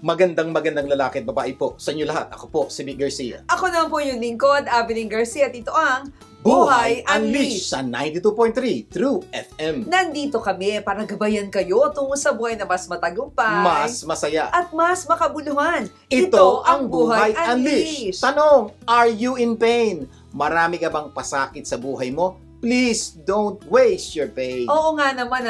magandang lalaki at babae po sa inyo lahat. Ako po, si Vic Garcia. Ako naman po yung lingkod, Abilene Garcia, at ito ang Buhay Unleashed sa 92.3 True FM. Nandito kami para gabayan kayo tungo sa buhay na mas matagumpay, Mas masaya. at mas makabuluhan. Ito ang Buhay Unleashed. Tanong, are you in pain? Marami ka bang pasakit sa buhay mo? Please don't waste your pain. Oo nga naman,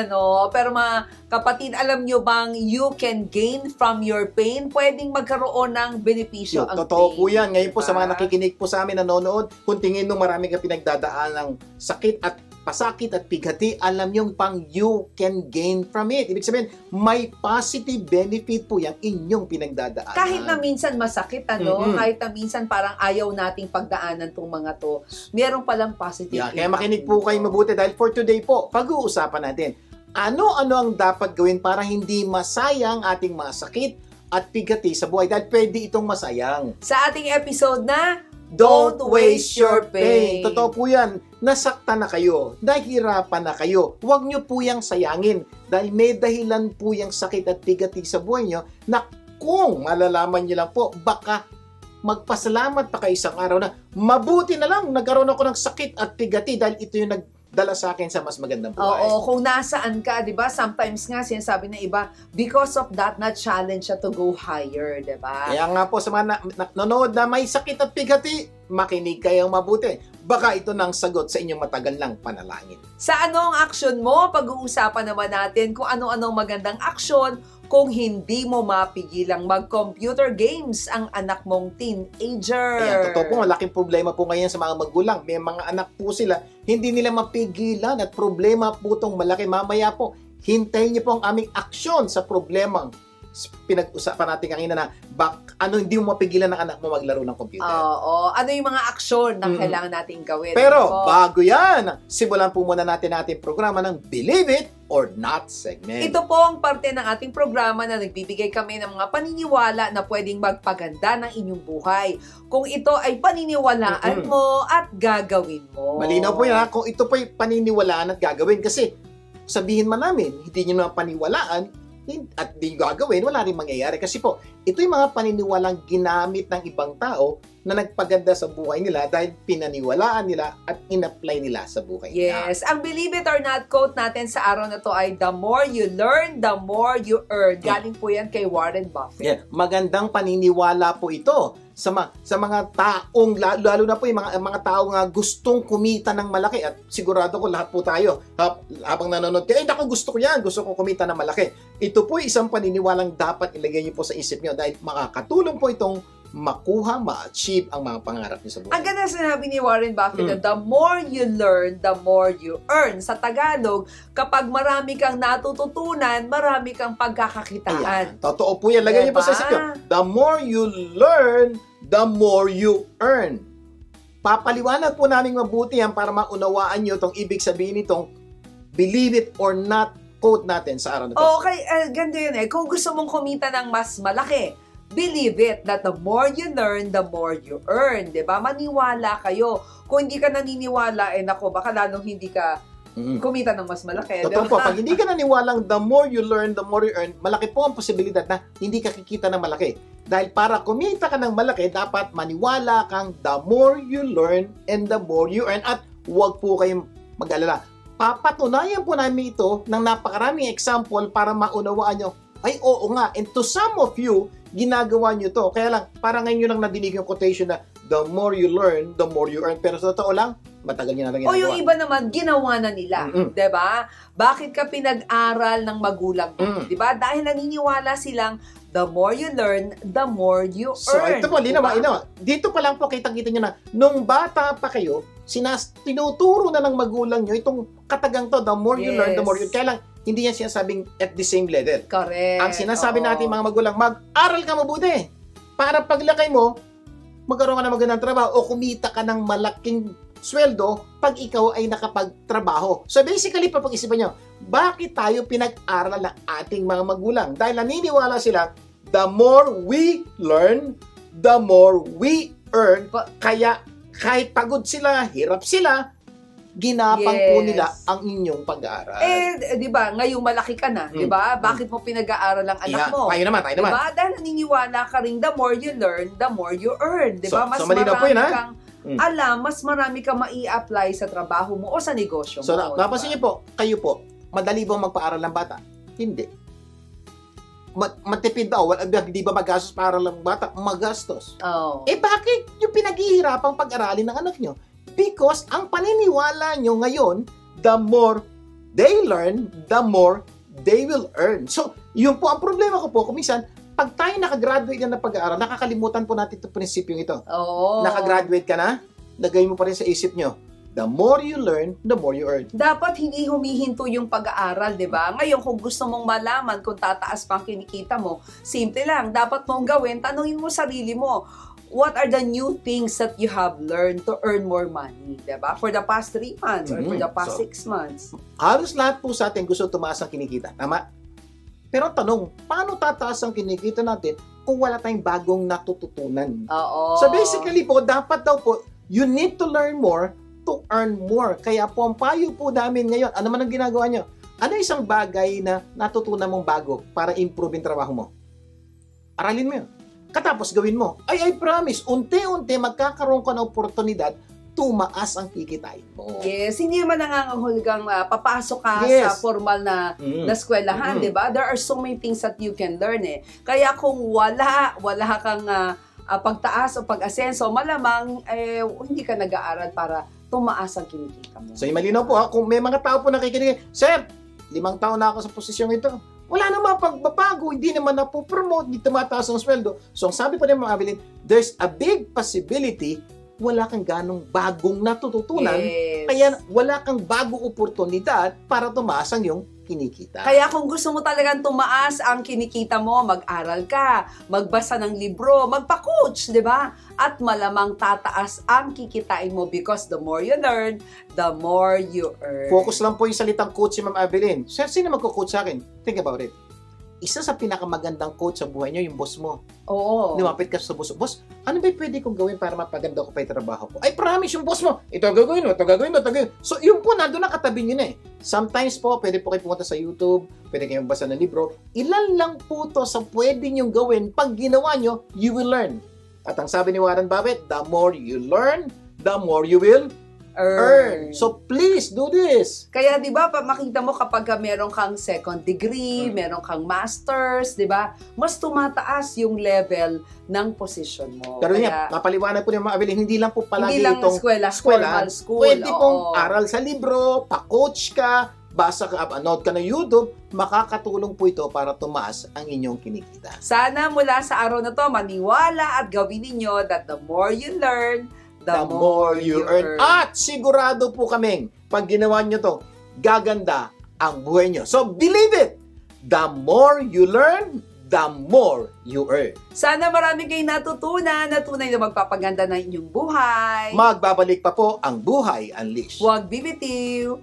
pero mga kapatid, alam nyo bang you can gain from your pain? Pwedeng magkaroon ng benepisyo ang Totoo pain. po yan. Ngayon po, Diba? sa mga nakikinig po sa amin, nanonood, kung tingin nung marami ka pinagdadaan ng sakit at pasakit at pighati, alam nyo pang you can gain from it. Ibig sabihin, may positive benefit po yung inyong pinagdadaan. Kahit na minsan masakit, kahit na minsan parang ayaw nating pagdaanan tong mga to, meron palang positive impact. Kaya makinig po kayo mabuti dahil for today po, pag-uusapan natin, ano-ano ang dapat gawin para hindi masayang ating mga sakit at pighati sa buhay dahil pwede itong masayang. Sa ating episode na Don't waste your pain. Totoo po yan. Nasaktan na kayo. Nahihirapan na kayo. Huwag nyo po yung sayangin. Dahil may dahilan po yung sakit at pighati sa buhay nyo na kung malalaman nyo lang po, baka magpasalamat pa kayo isang araw na mabuti na lang nagkaroon ako ng sakit at pighati dahil ito yung nagdala sa akin sa mas magandang buhay. Oo, kung nasaan ka, di ba? Sometimes nga sinasabi ng iba, because of that, na-challenge siya to go higher, di ba? Kaya nga po sa mga nanonood na may sakit at pighati, makinig kayong mabuti. Baka ito nang sagot sa inyong matagal lang panalangin. Sa anong action mo? Pag-uusapan naman natin kung ano-anong magandang aksyon kung hindi mo mapigilang mag-computer games ang anak mong teenager. Ayan, totoo po, malaking problema po ngayon sa mga magulang. May mga anak po sila, hindi nila mapigilan at problema po itong malaki. Mamaya po, hintayin niyo po ang aming aksyon sa problemang pinag-usapan natin kanina na hindi mo mapigilan ng anak mo maglaro ng computer. Oo. Ano yung mga aksyon na kailangan natin gawin? Pero bago yan, simulan po muna natin ating programa ng Believe It or Not segment. Ito po ang parte ng ating programa na nagbibigay kami ng mga paniniwala na pwedeng magpaganda ng inyong buhay. Kung ito ay paniniwalaan mo at gagawin mo. Malinaw po yan, kung ito po ay paniniwalaan at gagawin kasi sabihin man namin, hindi nyo na paniwalaan at di gagawin, wala rin mangyayari. Kasi po, ito yung mga paniniwalang ginamit ng ibang tao na nagpaganda sa buhay nila dahil pinaniwalaan nila at in-apply nila sa buhay nila. Yes. Ang Believe It or Not quote natin sa araw na to ay, the more you learn, the more you earn. Galing po yan kay Warren Buffett. Yeah. Magandang paniniwala po ito sa mga taong, lalo na po yung mga taong gustong kumita ng malaki. At sigurado ko lahat po tayo, habang nanonood kayo, naku, gusto ko yan, gusto ko kumita ng malaki. Ito po isang paniniwalang dapat ilagay niyo po sa isip niyo dahil makakatulong po itong makuha, ma-achieve ang mga pangarap niyo sa buhay. Ang ganda sinabi ni Warren Buffett na the more you learn, the more you earn. Sa Tagalog, kapag marami kang natututunan, marami kang pagkakakitaan. Ayan, totoo po yan. Lagay niyo po sa isip niyo. The more you learn, the more you earn. Papaliwanag po namin mabuti yan para maunawaan niyo itong ibig sabihin nitong Believe It or Not quote natin sa araw na ito. Okay, ganda yun eh. Kung gusto mong kumita ng mas malaki, believe it that the more you learn, the more you earn. Diba? Maniwala kayo. Kung hindi ka naniniwala, nako, baka lalong hindi ka kumita ng mas malaki. Totoo po, pag hindi ka naniwalang the more you learn, the more you earn, malaki po ang posibilidad na hindi ka kikita ng malaki. Dahil para kumita ka ng malaki, dapat maniwala kang the more you learn and the more you earn. At huwag po kayong mag-alala. Papatunayan po namin ito ng napakaraming example para maunawaan nyo, ay oo nga, and to some of you, ginagawa nyo to. Kaya lang, parang ngayon nyo lang nadinig yung quotation na the more you learn, the more you earn. Pero sa totoo lang, matagal nyo na ginagawa. O yung iba naman, ginawa na nila. Diba? Bakit ka pinag-aral ng magulang mo? Diba? Dahil naniniwala silang the more you learn, the more you earn. So, ito po, diba? Dito pa lang po, kitang-kita nyo na, nung bata pa kayo, tinuturo na ng magulang nyo itong katagang to, the more you learn, the more you earn. Kaya lang, hindi yan sinasabing at the same level. Correct. Ang sinasabi natin mga magulang, mag-aral ka mabuti. Para paglaki mo, magkaroon ka ng magandang trabaho o kumita ka ng malaking sweldo pag ikaw ay nakapagtrabaho. So basically, papag-isipan nyo, bakit tayo pinag-aral ng ating mga magulang? Dahil naniniwala sila, the more we learn, the more we earn. Kaya kahit pagod sila, hirap sila, ginapang po nila ang inyong pag-aaral. Di ba, ngayong malaki ka na, di ba? Bakit mo pinag-aaral ang anak mo? Tayo naman. Di ba? Dahil naniniwala ka rin, the more you learn, the more you earn. Di ba? Mas malinaw po yun, ha? Alam, mas marami kang mai-apply sa trabaho mo o sa negosyo mo. So, napansin niyo po, kayo po, madali ba magpaaral ng bata? Hindi. Matipid daw, di ba magastos para lang bata? Magastos. Bakit yung pinaghihirapang pag-aralin ng anak nyo? Because ang paniniwala nyo ngayon, the more they learn, the more they will earn. So, yun po ang problema ko po. Kung minsan, pag tayo nakagraduate na ng pag-aaral, nakakalimutan po natin itong prinsipyong ito. Nakagraduate ka na, lagay mo pa rin sa isip nyo, the more you learn, the more you earn. Dapat hindi humihinto yung pag-aaral, di ba? Ngayon, kung gusto mong malaman kung tataas pa ang kinikita mo, simple lang. Dapat mong gawin, tanungin mo sarili mo, what are the new things that you have learned to earn more money, di ba? For the past 3 months or for the past 6 months. Halos lahat po sa atin gusto tumaas ang kinikita. Tama? Pero tanong, paano tataas ang kinikita natin kung wala tayong bagong natututunan? So basically po, dapat daw po, you need to learn more to earn more. Kaya po, ang payo po namin ngayon, ano man ang ginagawa nyo? Ano isang bagay na natutunan mong bago para improve yung trabaho mo? Aralin mo yun. Katapos gawin mo. I promise, unti-unti magkakaroon ka ng oportunidad, tumaas ang kikitain mo. Yes, hindi naman nangangahulugang papasok ka sa formal na eskwelahan, di ba? There are so many things that you can learn Kaya kung wala kang pagtaas o pag-asenso, malamang hindi ka nag-aaral para tumaas ang kinikita mo. So, malinaw po kung may mga tao po nakikinig, Sir, 5 taon na ako sa posisyong ito. Wala naman pagbabago, hindi naman na po promote, hindi tumataas ang sweldo. So, ang sabi po ng mga Abilin, there's a big possibility wala kang ganong bagong natututunan, kaya wala kang bagong oportunidad para tumaas ang iyong kinikita. Kaya kung gusto mo talagang tumaas ang kinikita mo, mag-aral ka, magbasa ng libro, magpa-coach, di ba? At malamang tataas ang kikitain mo because the more you learn, the more you earn. Focus lang po yung salitang coach si Ma'am Abilin. Sir, sino magko-coach sa akin? Think about it. Isa sa pinakamagandang coach sa buhay nyo, yung boss mo. Lumapit ka sa boss. Boss, ano ba pwede kong gawin para mapaganda ko pa yung trabaho ko? I promise yung boss mo, ito gagawin mo, ito gagawin mo, ito gagawin mo. So, yun po, nandun na katabi nyo na Sometimes po, pwede po kayo pumunta sa YouTube, pwede kayong basa ng libro. Ilan lang po to sa pwede nyo gawin. Pag ginawa nyo, you will learn. At ang sabi ni Warren Buffett, the more you learn, the more you will earn. So please do this. Kaya 'di ba, makita mo kapag meron kang second degree, meron kang masters, 'di ba? Mas tumataas yung level ng position mo. Pero kaya, napaliwanag po ng mga Abilin, hindi lang po palagi itong eskwela, formal school. Pwede pong aral sa libro, pa-coach ka, basa ka, upload ka ng YouTube, makakatulong po ito para tumaas ang inyong kinikita. Sana mula sa araw na to, maniwala at gawin ninyo that the more you learn, the more you earn. At sigurado po kaming, pag ginawa nyo to, gaganda ang buhay nyo. So, believe it! The more you learn, the more you earn. Sana marami kayong natutunan na tunay na magpapaganda ng inyong buhay. Magbabalik pa po ang Buhay Unleashed. Huwag bibitiw.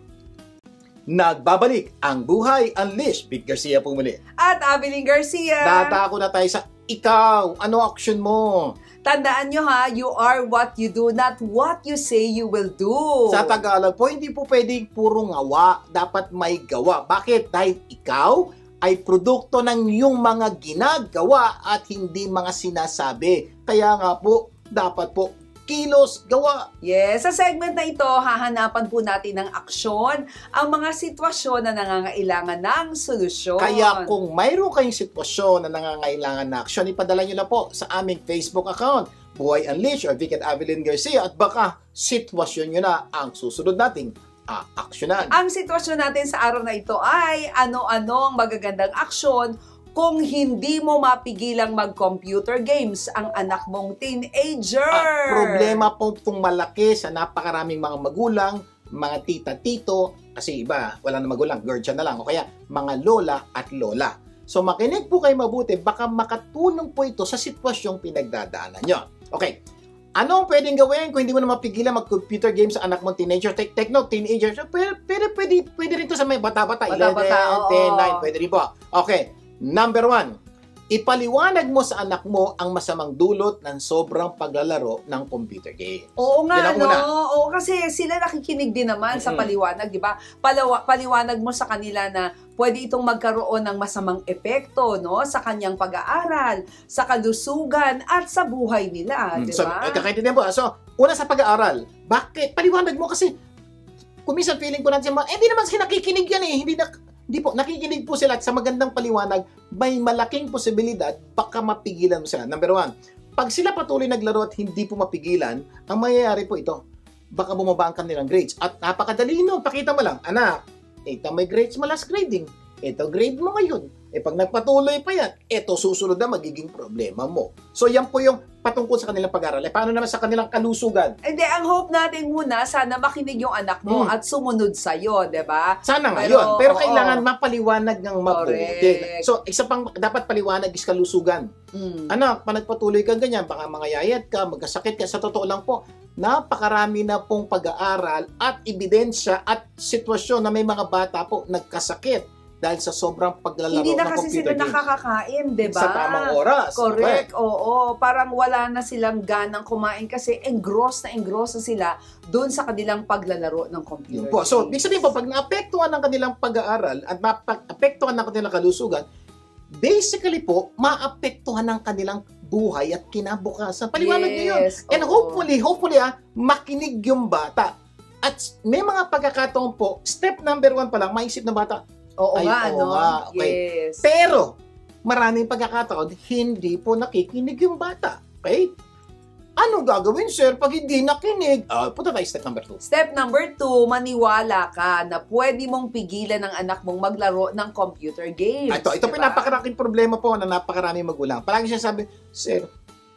Nagbabalik ang Buhay Unleashed. Vic Garcia po muli. At Abilin Garcia. Dadako na tayo sa ikaw. Ano action mo? Tandaan nyo ha, you are what you do, not what you say you will do. Sa Tagalog po, hindi po pwedeng puro ngawa. Dapat may gawa. Bakit? Dahil ikaw ay produkto ng iyong mga ginagawa at hindi mga sinasabi. Kaya nga po, dapat po kilos, gawa. Yes, sa segment na ito, hahanapan po natin ng aksyon ang mga sitwasyon na nangangailangan ng solusyon. Kaya kung mayroon kayong sitwasyon na nangangailangan ng aksyon, ipadala nyo na po sa aming Facebook account, Buhay Unleashed or Vic at Abilin Garcia, at baka sitwasyon nyo na ang susunod nating aksyonan. Ang sitwasyon natin sa araw na ito ay ano-ano ang magagandang aksyon kung hindi mo mapigilang mag-computer games ang anak mong teenager. Problema po itong malaki sa napakaraming mga magulang, mga tita-tito, kasi iba, wala na magulang, guardian na lang, o kaya mga lola at lola. So makinig po kayo mabuti, baka makatulong po ito sa sitwasyong pinagdadaanan nyo. Okay, ano ang pwedeng gawin kung hindi mo na mapigilan mag-computer games sa anak mong teenager? Take note, teenager, pwede rin to sa may bata-bata, 11, 10, 9, pwede rin po. Okay. Number 1, ipaliwanag mo sa anak mo ang masamang dulot ng sobrang paglalaro ng computer game. Oo nga, Yan ang una. Oo, kasi sila nakikinig din naman sa paliwanag, di ba? Paliwanag mo sa kanila na pwede itong magkaroon ng masamang epekto, no? Sa kanyang pag-aaral, sa kalusugan, at sa buhay nila, di So, ba? kakaintindihan mo. So, una sa pag-aaral. Bakit? Paliwanag mo kasi, kung minsan feeling ko natin, hindi naman sila nakikinig yan eh. Hindi po, nakikinig po sila at sa magandang paliwanag, may malaking posibilidad baka mapigilan mo sila. Number 1, pag sila patuloy naglaro at hindi po mapigilan, ang mangyayari po ito, baka bumaba ang kanilang grades. At napakadali nun, pakita mo lang, anak, ito may grades mo last grading. Ito grade mo ngayon. Pag nagpatuloy pa yan, ito susunod na magiging problema mo. So yan po yung patungkol sa kanilang pag-aaral. Paano naman sa kanilang kalusugan? Hindi, ang hope natin muna, sana makinig yung anak mo at sumunod sa'yo, di ba? Sana ngayon. Pero oo, kailangan mapaliwanag ng mabuti. Correct. So, isa pang dapat paliwanag is kalusugan. Anak, pag nagpatuloy kang ganyan, baka mangayayat ka, magkasakit ka. Sa totoo lang po, napakarami na pong pag-aaral at ebidensya at sitwasyon na may mga bata po nagkasakit dahil sa sobrang paglalaro Hindi na ng kasi computer sila games. nakakakain, di ba? Sa tamang oras. Correct, oo. Parang wala na silang ganang kumain kasi engross na sila doon sa kanilang paglalaro ng computer Yun po. So, games. big sabihin po, pag naapektuhan ng kanilang pag-aaral at naapektuhan ng kanilang kalusugan, basically po, maapektuhan ng kanilang buhay at kinabukasan. Paliwanag niyo yun. And oo. hopefully, makinig yung bata. At may mga pagkakataon po, step number 1 pa lang, maisip na bata, Oo Ay, nga, oo no? nga, okay. Yes. pero maraming pagkakataon, hindi po nakikinig yung bata. Okay? Ano gagawin, sir, pag hindi nakinig? Punta tayo step number 2. Step number 2, maniwala ka na pwede mong pigilan ng anak mong maglaro ng computer games. Ito diba? pinapakaraking problema po na napakaraming magulang. Palagi siya sabi, sir,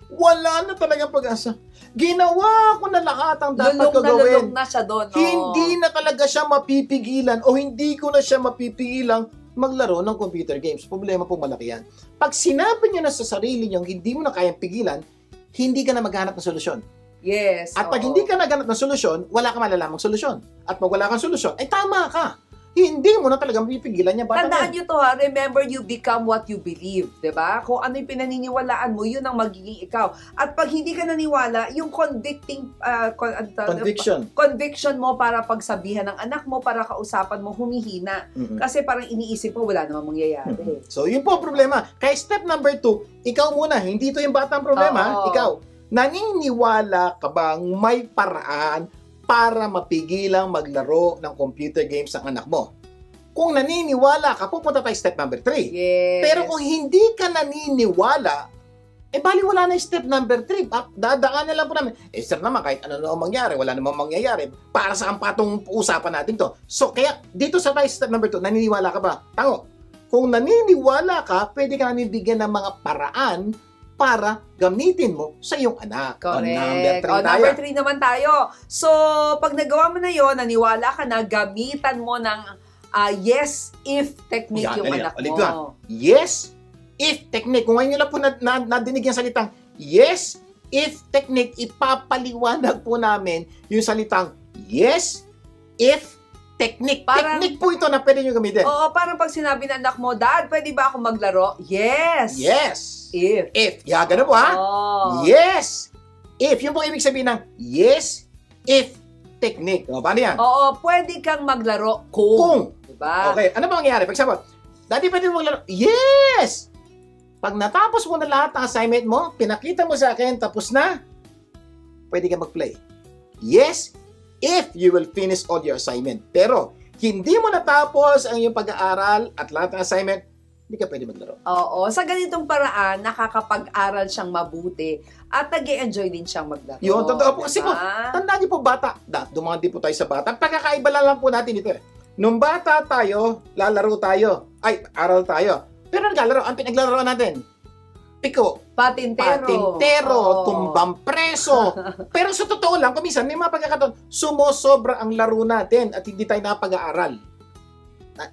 wala na talagang pag-asa. Ginawa ko na lahat ang dapat ko gawin. Lulong na siya doon. Hindi na talaga siya mapipigilan o hindi ko na siya mapipigilang maglaro ng computer games. Problema po malaki yan. Pag sinabi niyo na sa sarili niyo hindi mo na kayang pigilan, hindi ka na maghanap ng solusyon. Yes. At pag hindi ka naghanap ng solusyon, wala ka malalamang solusyon. At pag wala kang solusyon, ay tama ka. Hindi mo na talagang mapipigilan niya. Tandaan nyo to ha, remember you become what you believe, di ba? Kung ano yung pinaniniwalaan mo, yun ang magiging ikaw. At pag hindi ka naniwala, yung conviction mo para pagsabihan ng anak mo, para kausapan mo, humihina. Kasi parang iniisip mo, wala namang mangyayari. So, yun po ang problema. Kaya step number 2, ikaw muna, hindi ito yung batang problema, ikaw. Naniniwala ka bang may paraan para mapigilang maglaro ng computer games ang anak mo? Kung naniniwala ka, pupunta tayo step number 3. Yes. Pero kung hindi ka naniniwala, bali wala na yung step number 3. Dadaan na lang po namin. Sir naman, kahit ano na mangyari, wala namang mangyayari. Para saan pa itong usapan natin to? So, kaya dito sa tayo step number 2, naniniwala ka ba? Tango, kung naniniwala ka, pwede ka nabibigyan ng mga paraan para gamitin mo sa iyong anak. Correct. Number 3 3 naman tayo. So, pag nagawa mo na yon, naniwala ka na, gamitan mo ng yes, if technique yung anak mo. Yes, if technique. Kung ngayon nyo lang po nadinig yung salitang yes, if technique, ipapaliwanag po namin yung salitang yes, if technique. Technique po ito na pwede nyo gamitin. Oo, parang pag sinabi ng anak mo, Dad, pwede ba ako maglaro? Yes. Yes. If. Ganun po ha? Yes. If. Yung po ibig sabihin ng yes, if technique. Paano yan? Oo, pwede kang maglaro kung. Diba? Okay, ano ba mangyayari? Pag sabi, Daddy, pwede mo maglaro? Yes! Pag natapos mo na lahat ng assignment mo, pinakita mo sa akin, tapos na, pwede ka mag-play. Yes, if you will finish all your assignment. Pero, hindi mo natapos ang iyong pag-aaral at lahat ng assignment, hindi ka pwede maglaro. Oo, sa ganitong paraan, nakakapag-aral siyang mabuti at nag-e-enjoy din siyang maglaro. Yun, totoo po. Kasi po, diba? tandaan niyo po bata. Dumang din po tayo sa bata. Pagkakaiba lang po natin ito. Nung bata tayo, lalaro tayo. Aral tayo. Pero naglalaro, ang pinaglaro natin, piko, patintero, tumbang preso. Pero sa totoo lang, kuminsan may mga pagkakataon, sumosobra ang laro natin at hindi tayo napag-aaral.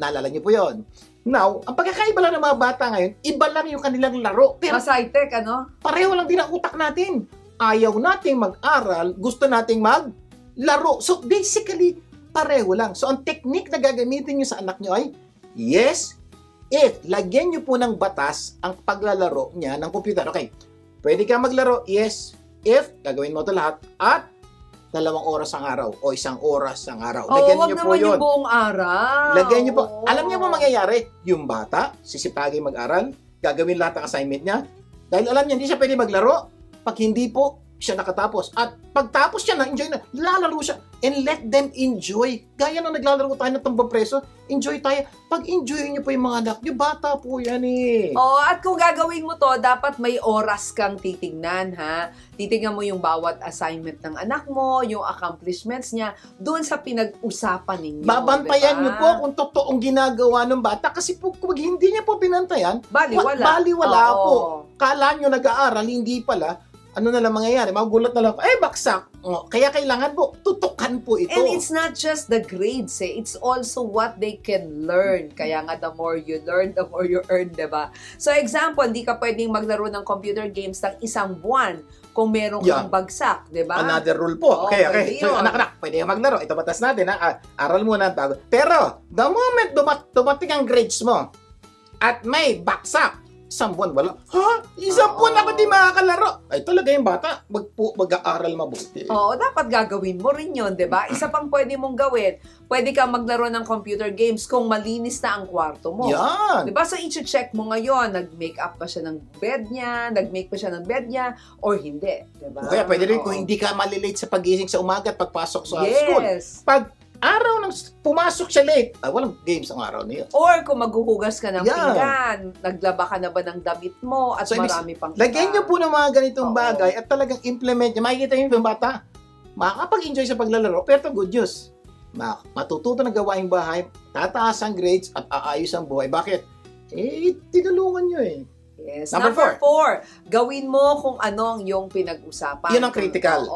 Naalala niyo po yon. Now, ang pagkakaiba lang ng mga bata ngayon, iba lang yung kanilang laro. Pero mas high-tech, ano? Pareho lang din ang utak natin. Ayaw nating mag-aral, gusto nating maglaro. So basically, pareho lang. So ang technique na gagamitin nyo sa anak nyo ay yes, If, lagyan nyo po ng batas ang paglalaro niya ng computer. Okay, pwede ka maglaro, yes. If, gagawin mo ito lahat, at 2 oras ang araw o 1 oras ang araw. Lagyan wag nyo po naman yun. yung buong araw. Lagyan nyo po. Oo. Alam niyo po mangyayari, yung bata, sisipagin mag-aral, gagawin lahat ng assignment niya. Dahil alam niya, hindi siya pwede maglaro pag hindi po siya nakatapos. At pagtapos siya na, enjoy na, lalaro siya. And let them enjoy. Gaya na naglalaro tayo ng tumbang preso, enjoy tayo. Pag-enjoy niyo po yung mga anak niyo, bata po yan eh. At kung gagawin mo to, dapat may oras kang titingnan, ha? Titingnan mo yung bawat assignment ng anak mo, yung accomplishments niya, doon sa pinag-usapan ninyo. Babantayan diba? niyo po kung totoong ginagawa ng bata kasi po kung hindi niya po pinantayan, baliwala po. Kala niyo nag-aaral, hindi pala. Ano na lang mangyayari? Magugulat na lang, baksak. Kaya kailangan po, tutukan po ito. And it's not just the grades, it's also what they can learn. Kaya nga, the more you learn, the more you earn, diba? So, example, hindi ka pwedeng maglaro ng computer games ng 1 buwan kung meron kang bagsak, diba? Another rule po. Okay. So, anak-anak, pwede ka maglaro. Ito batas natin, ha? Aral muna bago. Pero, the moment dumating ang grades mo at may baksak, 1 buwan wala. Ha? 1 buwan ako di makakalaro. Ay talaga yung bata, mag-aaral mabuti. Oo, dapat gagawin mo rin yun, diba? Isa pang pwede mong gawin, pwede kang maglaro ng computer games kung malinis na ang kwarto mo. Yan. Diba? So, i-check mo ngayon, nag-make up ba siya ng bed niya, nag-make pa siya ng bed niya, or hindi. Diba? Kaya pwede rin kung hindi ka malilate sa pagising sa umaga at pagpasok sa school. Pag araw nang pumasok siya late, walang games ang araw niyo. Or kung maghuhugas ka ng pinggan, naglaba ka na ba ng damit mo, at marami pang lagyan niyo po ng mga ganitong bagay at talagang implement niya. Makikita niyo yung bata, makakapag-enjoy sa paglalaro, pero good news. Matututo na gawaing bahay, tataas ang grades at aayos ang buhay. Bakit? Tinulungan niyo eh. Yes. Number 4, gawin mo kung ano ang iyong pinag-usapan. Yun ang critical.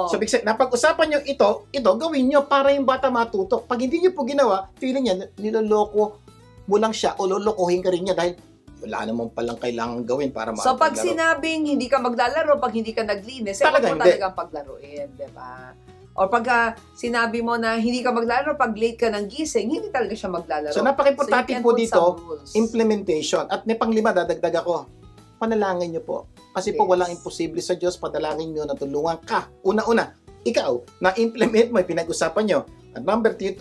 So, napag-usapan nyo ito, gawin nyo para yung bata matuto. Pag hindi nyo po ginawa, feeling niya, niloloko mo lang siya o lolokohin ka rin niya dahil wala naman palang kailangan gawin para So, pag sinabing hindi ka maglalaro, pag hindi ka naglinis, huwag mo talagang paglaruin, diba? O pag sinabi mo na hindi ka maglalaro, pag late ka ng gising, hindi talaga siya maglalaro. So, napaka-importante po dito, implementation. At may pang-5, dadagdag ako. Panalangin nyo po. Kasi po walang imposible sa Diyos, padalangin nyo na tulungan ka. Una-una, ikaw, na-implement mo, pinag-usapan nyo. At number 2,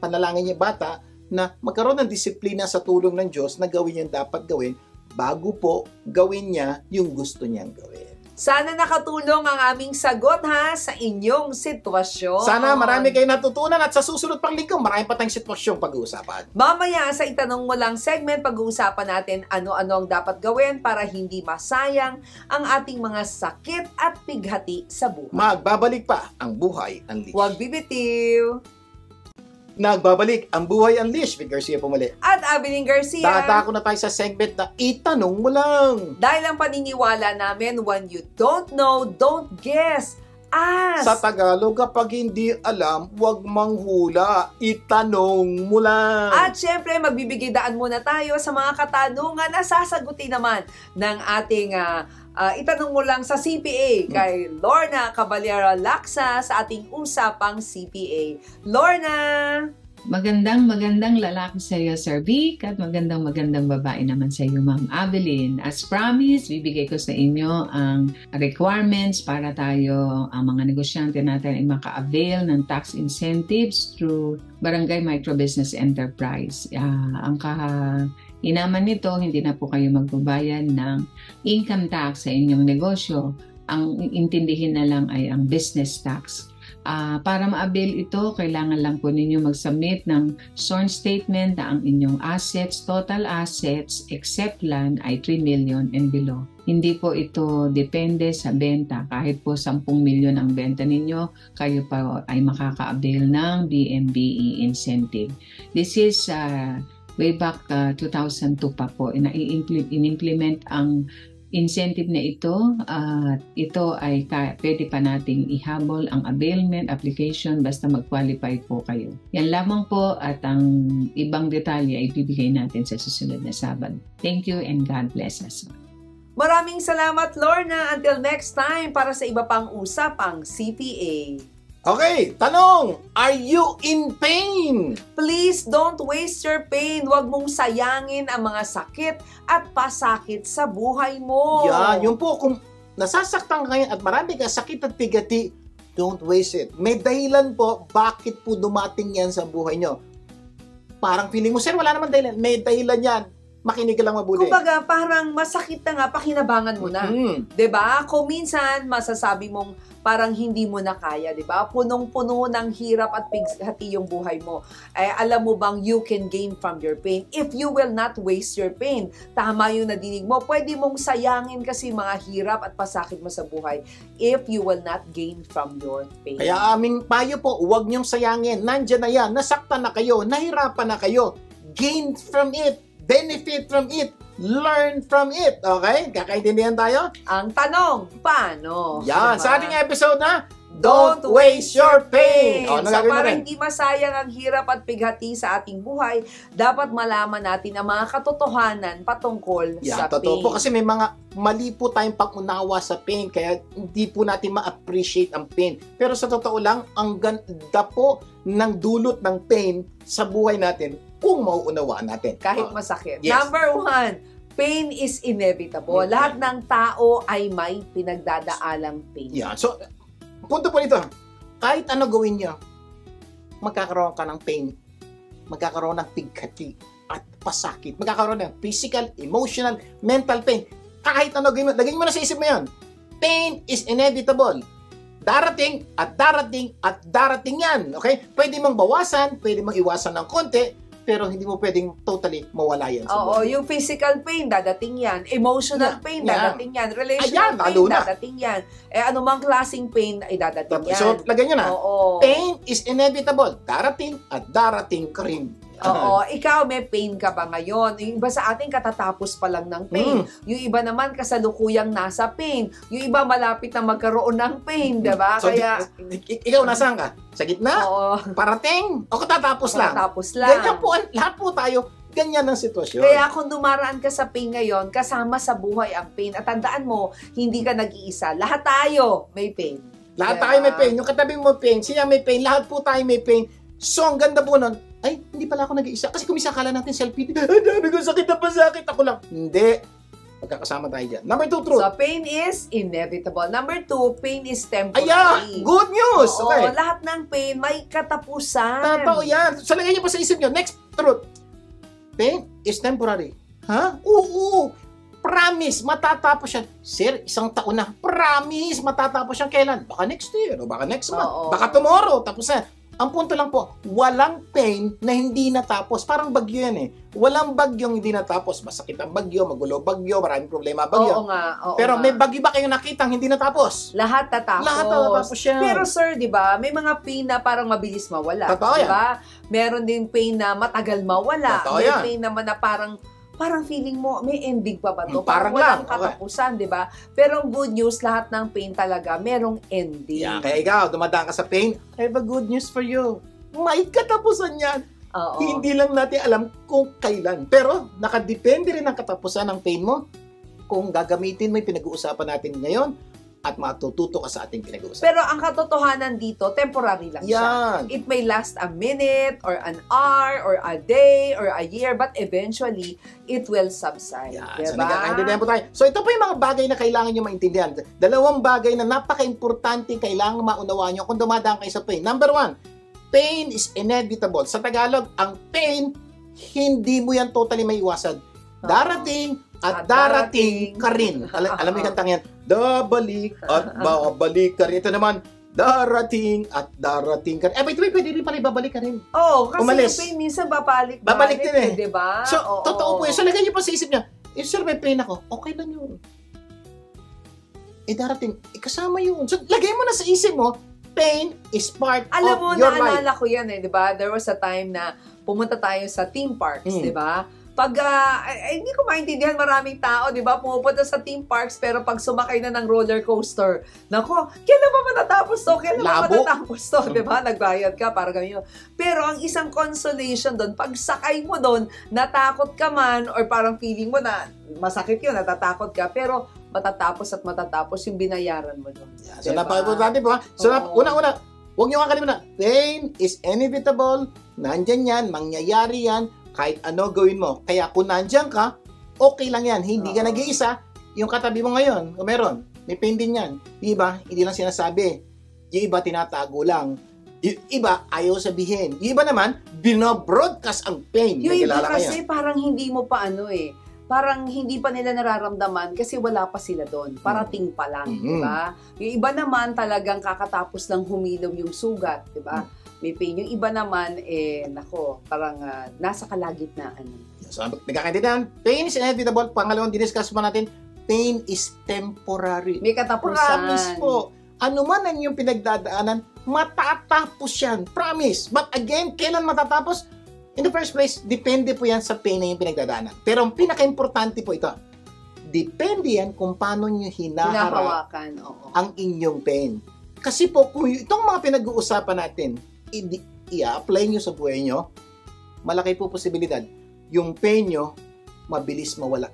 panalangin nyo bata na magkaroon ng disiplina sa tulong ng Diyos na gawin yung dapat gawin bago po gawin niya yung gusto niyang gawin. Sana nakatulong ang aming sagot sa inyong sitwasyon. Sana marami kayo natutunan at sa susunod pang linggo, marami pa tayong sitwasyong pag-uusapan. Mamaya sa itanong mo lang segment, pag-uusapan natin ano-ano ang dapat gawin para hindi masayang ang ating mga sakit at pighati sa buhay. Magbabalik pa ang Buhay Unleashed. Huwag bibitiw! Nagbabalik ang Buhay Unleashed with Garcia Pumali. At Abiling Garcia. Tatako na tayo sa segment na itanong mo lang. Dahil ang paniniwala namin, when you don't know, don't guess. Ask. Sa Tagalog, kapag hindi alam, huwag manghula. Itanong mo lang. At syempre, magbibigay daan muna tayo sa mga katanungan na sasagutin naman ng ating itanong mo lang sa CPA kay Lorna Caballero Laksa sa ating usapang CPA. Lorna! Magandang lalaki sa iyo, Sir Vic, at magandang babae naman sa iyo, Ma'am Abeline. As promised, bibigay ko sa inyo ang requirements para tayo, ang mga negosyante natin ay maka-avail ng tax incentives through Barangay Micro Business Enterprise. Ang inaman nito, hindi na po kayo magbabayad ng income tax sa inyong negosyo. Ang intindihin na lang ay ang business tax. Para ma-avail ito, kailangan lang po ninyo mag-submit ng sworn statement na ang inyong assets, total assets, except land ay 3 million and below. Hindi po ito depende sa benta. Kahit po 10 million ang benta ninyo, kayo pa ay makaka-avail ng BMBE incentive. This is way back 2002 pa po, in-implement ang incentive na ito at ito ay pwede pa nating ihabol ang availment application basta mag-qualify po kayo. Yan lamang po at ang ibang detalye ay bibigay natin sa susunod na Sabado. Thank you and God bless us. Maraming salamat, Lorna. Until next time para sa iba pang usapang CPA. Okay, tanong, are you in pain? Please don't waste your pain. Huwag mong sayangin ang mga sakit at pasakit sa buhay mo. Yan, yun po, kung nasasaktan ka ngayon at marami ka sakit at bigati, don't waste it. May dahilan po bakit po dumating yan sa buhay nyo. Parang feeling mo, sir, wala naman dahilan. May dahilan yan. Makinig ka lang mabuti. Kumbaga, parang masakit na nga, pakinabangan mo na. 'Di ba? Kung minsan, masasabi mong parang hindi mo na kaya, 'di ba? Punong-puno ng hirap at pighati yung buhay mo. Alam mo bang you can gain from your pain if you will not waste your pain. Tama yung nadinig mo. Pwede mong sayangin kasi mga hirap at pasakit mo sa buhay if you will not gain from your pain. Kaya aming payo po, huwag niyong sayangin. Nandiyan na yan. Nasaktan na kayo. Nahirapan na kayo. Gain from it. Benefit from it. Learn from it. Okay? Kakaintindihan tayo? Ang tanong, paano? Yan. Diba? Sa ating episode na, Don't waste your pain. Ano So, gagawin para natin? hindi masayang ang hirap at pighati sa ating buhay, dapat malaman natin ang mga katotohanan patungkol sa Totoo pain. po. Kasi may mga mali po tayong pag-unawa sa pain. Kaya hindi po natin ma-appreciate ang pain. Pero sa totoo lang, ang ganda po ng dulot ng pain sa buhay natin kung mauunawaan natin. Kahit masakit. Yes. Number 1, pain is inevitable. Lahat ng tao ay may pinagdadaalang pain. Yan. So, punto po nito, kahit ano gawin niyo, magkakaroon ka ng pain, magkakaroon ng pighati at pasakit, magkakaroon ng physical, emotional, mental pain. Kahit ano gawin mo, lagyan mo na sa isip mo yun. Pain is inevitable. Darating at darating at darating yan. Okay? Pwede mong bawasan, pwede mong iwasan ng konti, pero hindi mo pwedeng totally mawala yan. Oo, yung physical pain, dadating yan. Emotional pain, dadating yan. Relational pain, lalo na. dadating yan. Anumang klaseng pain, ay dadating yan. So, lagyan nyo na. Oo. Pain is inevitable. Darating at darating ka rin. Oo, ikaw may pain ka ba ngayon? Yung iba sa atin katatapos pa lang ng pain. Yung iba naman kasalukuyang nasa pain. Yung iba malapit na magkaroon ng pain, 'di ba? So, Kaya ikaw nasaan ka? Sa gitna? oo, Parating? O katatapos lang? katatapos lang. Ganyan po, lahat po tayo, ganyan ang sitwasyon. Kaya kung dumaraan ka sa pain ngayon, kasama sa buhay ang pain. At tandaan mo, hindi ka nag-iisa. Lahat tayo may pain. Lahat Diba? tayo may pain. Yung katabi mo pain, siya may pain, lahat po tayo may pain. So, ang ganda po nun, ay, hindi pala ako nag-iisa. Kasi kung minsan akala natin self-pity, ang dami ko sakit na pasakit, ako lang. Hindi. Magkakasama tayo dyan. Number 2, truth. So, pain is inevitable. Number 2, pain is temporary. Ayan! Good news! Oo, Okay. lahat ng pain may katapusan. Totoo yan. So, lagay niyo pa sa isip niyo. Next, truth. Pain is temporary. Ha? Oo. Promise, matatapos yan. Sir, isang taon na. Promise, matatapos yan. Kailan? Baka next year, o baka next month. Oo. Baka tomorrow, tapos na. Ang punto lang po, walang pain na hindi natapos. Parang bagyo yan eh. Walang bagyong hindi natapos. Masakit ang bagyo, magulo bagyo, maraming problema bagyo. Oo nga. Oo Pero nga. may bagyo ba kayong nakitang hindi natapos? Lahat tatapos. Lahat natapos yan. Pero sir, di ba, may mga pain na parang mabilis mawala. Totoo Di yan. ba? Meron din pain na matagal mawala. Totoo May yan. pain naman na parang feeling mo, may ending pa ba to? Parang walang lang. Okay. katapusan, di ba? Pero ang good news, lahat ng pain talaga, merong ending. Yan, kaya ikaw, dumadaan ka sa pain, I have a good news for you. May katapusan yan. Oo. Hindi lang natin alam kung kailan. Pero, nakadepende rin ang katapusan ng pain mo kung gagamitin mo yung pinag-uusapan natin ngayon at matututo ka sa ating pinag-uusapan. Pero ang katotohanan dito, temporary lang siya. Yan. It may last a minute, or an hour, or a day, or a year, but eventually, it will subside. Yan. Diba? So, nagkakaintindihan po tayo. So, ito po yung mga bagay na kailangan nyo maintindihan. Dalawang bagay na napaka-importante kailangan maunawaan nyo kung dumadaan kayo sa pain. Number 1, pain is inevitable. Sa Tagalog, ang pain, hindi mo yan totally maiwasan. Darating at darating ka rin. Alam mo yung kantang yan? Babalik at babalik ka rin. Ito naman, darating at darating ka rin. By the way, pwede rin pala ibabalik ka rin. Oo, kasi Umalis. yung pain minsan babalik Babalik din eh. Diba? So, Oo. totoo po yun. So, lagay niyo pa sa isip niya, sir, may pain ako. Okay lang yun. Darating. Kasama yun. So, lagay mo na sa isip mo, pain is part Alam mo, of your life. naalala ko yan di ba? There was a time na pumunta tayo sa theme parks, di ba? Pag, hindi ko maintindihan maraming tao, di ba? Pumupunta sa theme parks, pero pag sumakay na ng roller coaster, nako, kailan ba matatapos to? Kailan ba Labo. matatapos to? Di ba? Nagbayad ka, para ganyan. Pero ang isang consolation doon, pag sakay mo doon, natakot ka man, or parang feeling mo na masakit yun, natatakot ka, pero matatapos at matatapos yung binayaran mo doon. So, napaka-importante po ha. So, Oo. una-una, Huwag nyo kakalimutan, pain is inevitable, nandyan yan, mangyayari yan, kahit ano gawin mo. Kaya kung nandyan ka, okay lang yan. Hindi ka nag-iisa, yung katabi mo ngayon, kung meron, may pain din yan. Yung iba, hindi lang sinasabi. Yung iba, tinatago lang. Yung iba, ayaw sabihin. Yung iba naman, binobroadcast ang pain. Yung iba Nagkilala kasi kayo. parang hindi mo pa parang hindi pa nila nararamdaman kasi wala pa sila doon. Parating pa lang, di ba? Yung iba naman talagang kakatapos lang humilom yung sugat, di ba? May pain. Yung iba naman, parang nasa kalagitnaan. So, nagkakaintindihan, pain is inevitable. Pangalawang diniscuss pa natin, pain is temporary. May katapusan. Promise po. Ano man ang yung pinagdadaanan, matatapos yan. Promise. But again, kailan matatapos? In the first place, depende po yan sa pain na yung pinagdadaanan. Pero ang pinaka-importante po ito, depende yan kung paano nyo hinaharap Hinahawakan, oo. ang inyong pain. Kasi po, kung itong mga pinag-uusapan natin, i-apply nyo sa buhay nyo, malaki po posibilidad, yung pain nyo, mabilis mawala.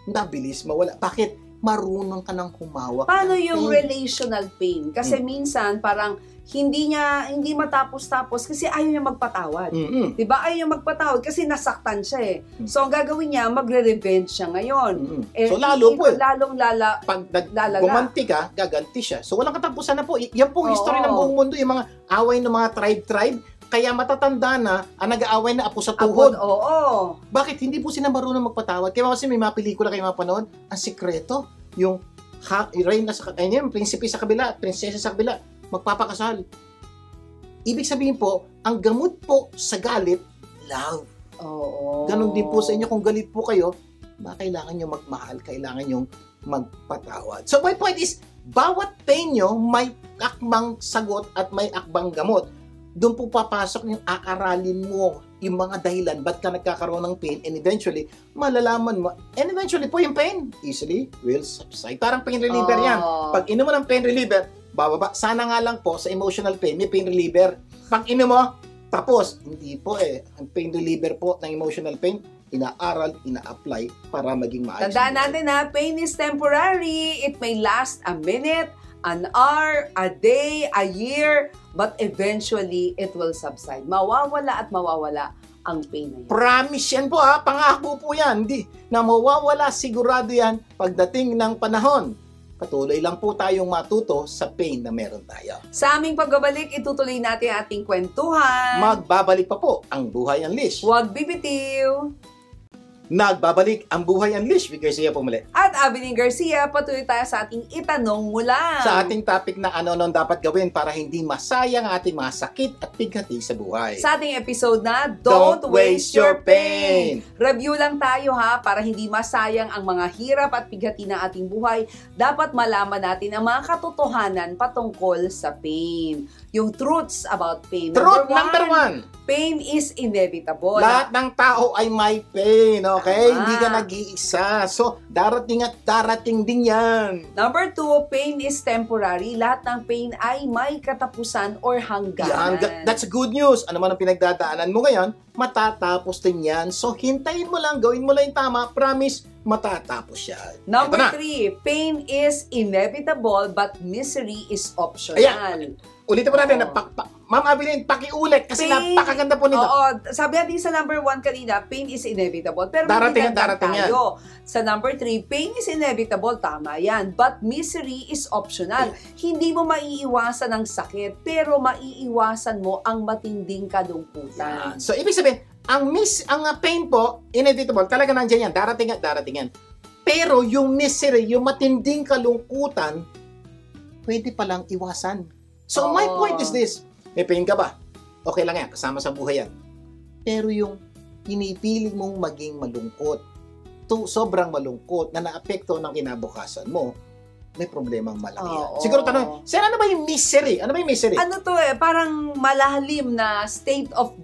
Mabilis mawala. Bakit? Marunong ka nang humawak. Paano ng yung pain. relational pain? Kasi minsan parang hindi matapos-tapos kasi ayaw niya magpatawad. Diba? Ayaw niya magpatawad kasi nasaktan siya eh. So ang gagawin niya, magre-revenge siya ngayon. So lalo po lalong pag lalala. gumanti ka, gaganti siya. So walang katapusan na po. Yan pong history ng Oo. buong mundo, yung mga away ng mga tribe. Kaya matatanda na ang nag-aaway na apo sa tuhod. Oo. Bakit? Hindi po sila marunong magpatawad. Kaya kasi may mga pelikula kayo mapanood, ang sikreto, yung reyna sa yung prinsipe sa kabila, prinsesa sa kabila, magpapakasal. Ibig sabihin po, ang gamot po sa galit, love. Oo. Ganon din po sa inyo kung galit po kayo, kailangan nyo magmahal, kailangan nyo magpatawad. So my point is, bawat pain nyo may akbang sagot at may akbang gamot. Doon po papasok yung aaralin mo yung mga dahilan ba't ka nagkakaroon ng pain, and eventually malalaman mo, and eventually po yung pain easily will subside. Parang pain reliever yan. Pag inom mo ng pain reliever, bababa. Sana nga lang po sa emotional pain, may pain reliever. Pag inom mo, tapos. Hindi po Ang pain reliever po ng emotional pain, inaaral, ina-apply para maging maayos. Tandaan natin na pain is temporary. It may last a minute, an hour, a day, a year, but eventually it will subside. Mawawala at mawawala ang pain na yan. Promise yan po pangako po yan. Hindi na mawawala, sigurado yan pagdating ng panahon. Patuloy lang po tayong matuto sa pain na meron tayo. Sa aming pagbabalik, itutuloy natin ating kwentuhan. Magbabalik pa po ang Buhay Unleashed. Huwag bibitiw. Nagbabalik ang Buhay Unleashed with Garcia po muli. At Abiling Garcia, patuloy tayo sa ating itanong mo lang. Sa ating topic na ano-ano dapat gawin para hindi masayang ating mga sakit at bighati sa buhay. Sa ating episode na Don't Waste Your Pain. Review lang tayo para hindi masayang ang mga hirap at bighati ng ating buhay. Dapat malaman natin ang mga katotohanan patungkol sa pain. Yung truths about pain. Truth number one. Pain is inevitable. Lahat ng tao ay may pain, okay? Tama. Hindi ka nag-iisa. So, darating at darating din yan. Number two, pain is temporary. Lahat ng pain ay may katapusan or hangganan. That's good news. Ano man ang pinagdadaanan mo ngayon, matatapos din yan. So, hintayin mo lang, gawin mo lang yung tama. Promise, matatapos yan. Number Ito na. 3, pain is inevitable but misery is optional. Ayan. Ulitin mo natin. Ma'am Abilin, pakiulit kasi Pain- napakaganda po nito. Oo, sabi natin sa number 1 kanina, pain is inevitable. Pero Darating magdadagdag at darating yan. tayo. Sa number 3, pain is inevitable, tama yan. But misery is optional. Hindi mo maiiwasan ang sakit, pero maiiwasan mo ang matinding kalungkutan. So, ibig sabihin, ang pain po, inevitable, talaga nandiyan yan. Darating at darating yan. Pero yung misery, yung matinding kalungkutan, pwede palang iwasan. So, my point is this. May pain ka ba? Okay lang yan, kasama sa buhay yan. Pero yung pinipili mong maging malungkot, sobrang malungkot na naapekto ng kinabukasan mo, may problemang malaki yan. Oo. Siguro tanong, sir, ano ba yung misery? Ano ba yung misery? Ano to parang malalim na state of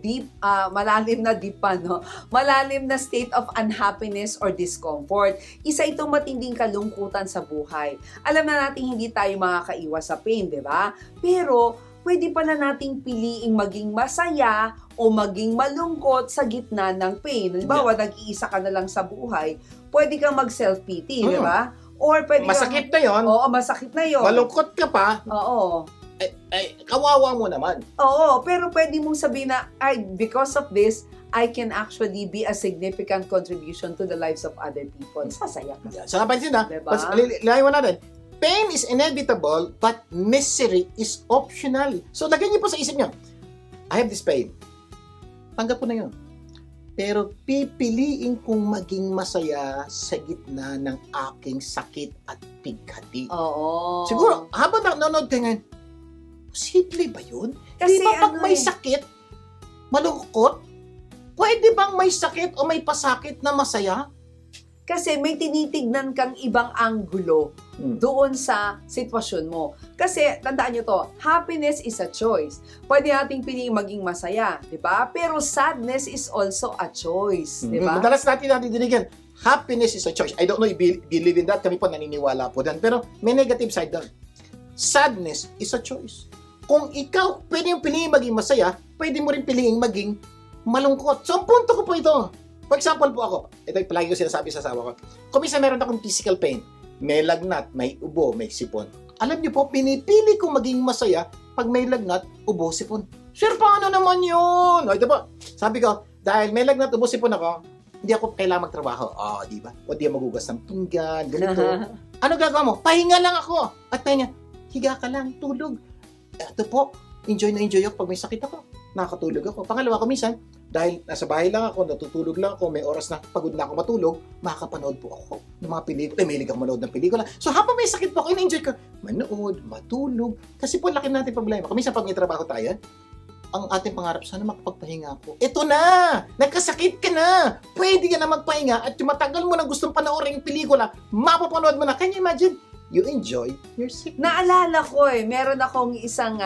malalim na state of unhappiness or discomfort. Isa itong matinding kalungkutan sa buhay. Alam na natin hindi tayo makakaiwas sa pain, di ba? Pero, pwede pala nating piliing maging masaya o maging malungkot sa gitna ng pain. Halimbawa, nag-iisa ka na lang sa buhay, pwede kang mag-self-pity, di ba? Or pwede Masakit na yon. Oo, masakit na yun. Malungkot ka pa, Oo. kawawa mo naman. Oo, pero pwede mong sabihin na, because of this, I can actually be a significant contribution to the lives of other people. Sasaya ka. So, napansin na, Diba? Layo natin, pain is inevitable, but misery is optional. So, lagyan niyo po sa isip niyo, I have this pain. Tanggap ko na yun. Pero pipiliin kong maging masaya sa gitna ng aking sakit at pighati. Oo. Siguro, habang nanonood ka ngayon, posible ba yun? Kasi Di ba pag ano may eh. sakit, malungkot, pwede bang may sakit o may pasakit na masaya? Kasi may tinitignan kang ibang anggulo doon sa sitwasyon mo. Kasi, tandaan nyo to, happiness is a choice. Pwede nating piliin maging masaya, di ba? Pero sadness is also a choice, di ba? Madalas natin natidiligan, happiness is a choice. I don't know if you believe in that. Kami po naniniwala po doon. Pero may negative side doon. Sadness is a choice. Kung ikaw pwede yung piliin maging masaya, pwede mo rin piliin maging malungkot. So, ang punto ko po ito. For example po ako, ito yung palagi ko sinasabi sa asawa ko. Kung minsan meron akong physical pain, may lagnat, may ubo, may sipon. Alam niyo po, pinipili ko maging masaya pag may lagnat, ubo, sipon. Sir, paano naman yun? O, ito po, sabi ko, dahil may lagnat, ubo, sipon ako, hindi ako kailangan magtrabaho. Di ba? O di magugas ng pinggan, ganito. Ano gagawa mo? Pahinga lang ako. At pahinga, higa ka lang, tulog. Ito po, enjoy na enjoy ako pag may sakit ako. Nakakatulog ako. Pangalawa ko minsan, dahil nasa bahay lang ako, natutulog lang ako, may oras na pagod na ako matulog, makakapanood po ako ng mga pelikula. Mahilig ako manood ng pelikula. So habang may sakit po ako, in-enjoy ko, manood, matulog. Kasi po, laki natin problema. Kung minsan pag may trabaho tayo, ang ating pangarap, sana makapagpahinga ako. Ito na! Nagkasakit ka na! Pwede ka na magpahinga at yung matagal mo na gustong panoorin yung pelikula, mapapanood mo na. Can you imagine? You enjoy your sickness. Naalala ko meron akong isang